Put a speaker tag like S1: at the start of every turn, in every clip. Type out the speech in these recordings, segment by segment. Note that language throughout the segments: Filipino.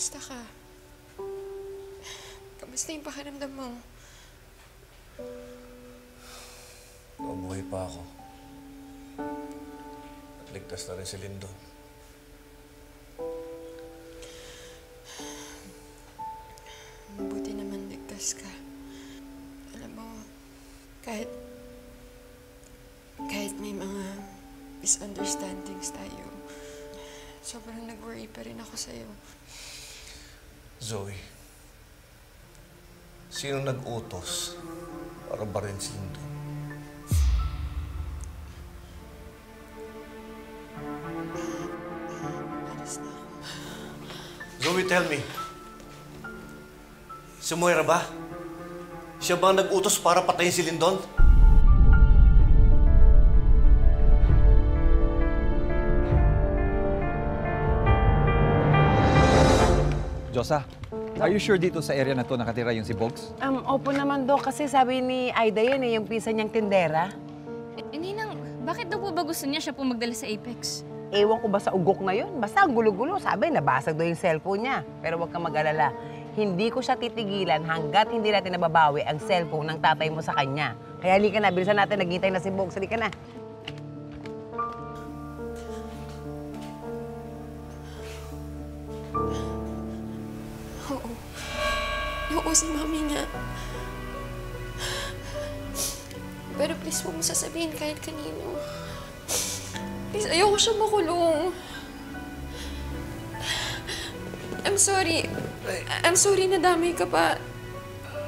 S1: Kamusta ka? Kamusta yung pakiramdam mo?
S2: Mabuhay pa ako. At ligtas na rin si Lindon.
S1: Mabuti naman ligtas ka. Alam mo, kahit may mga misunderstandings tayo, sobrang nag-worry pa rin ako sa'yo.
S2: Zoe, sino nag-utos para barin si Lindon?
S1: Alas na ako.
S2: Zoe, tell me. Si Moira ba? Siya ba ang nag-utos para patayin si Lindon?
S3: Josa, are you sure dito sa area na to nakatira yung si Bogs?
S4: Opo naman, Dok. Kasi sabi ni Aida yan yung pinsan niyang tindera.
S5: Ninang, bakit daw po ba gusto niya siya po magdala sa Apex?
S4: Ewan ko ba sa ugok na yun? Basta ang gulo-gulo. Sabi, nabasag daw yung cellphone niya. Pero huwag kang mag-alala. Hindi ko siya titigilan hanggat hindi natin nababawi ang cellphone ng tatay mo sa kanya. Kaya halika na, bilisan natin. Naghihintay na si Bogs. Halika na.
S1: Oo. Oo, si Mami nga. Pero please, huwag mo sasabihin kahit kanino. Please, ayoko siya makulong. I'm sorry. I'm sorry na damay ka pa.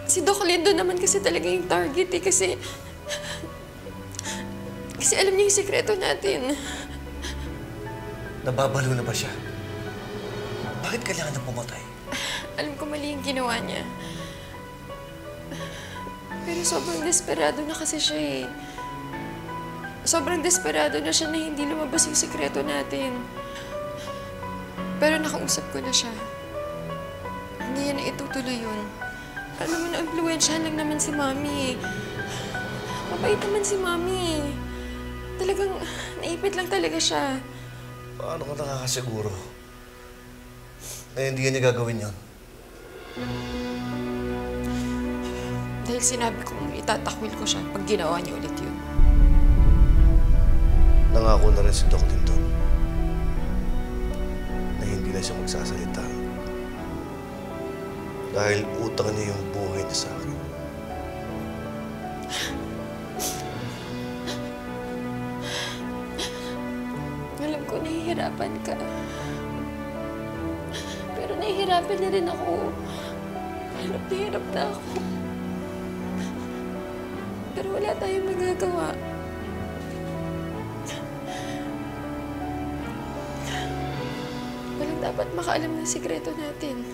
S1: Si Doc Lindon naman kasi talaga yung target eh. Kasi alam niya yung sikreto natin.
S2: Nababalo na ba siya? Bakit kailangan na pumatay?
S1: Alam ko mali yung ginawa niya. Pero sobrang desperado na kasi siya eh. Sobrang desperado na siya na hindi lumabas yung sikreto natin. Pero nakausap ko na siya. Hindi niya na itutuloy yun. Alam mo, na-influensyahan lang naman si Mami. Mabait naman si Mami. Talagang naipit lang talaga siya.
S2: Paano ka nakakasiguro na hindi niya gagawin yun?
S1: Dahil sinabi kong itatakwil ko siya pag ginawa niya ulit yun.
S2: Nangako na rin si Doc Lindon na hindi na siya magsasalita dahil utang niya yung buhay niya sa akin.
S1: Alam ko, nahihirapan ka. Pero nahihirapan na rin ako. Hirap na hirap na ako. Pero wala tayong magagawa. Walang dapat makaalam ng sikreto natin.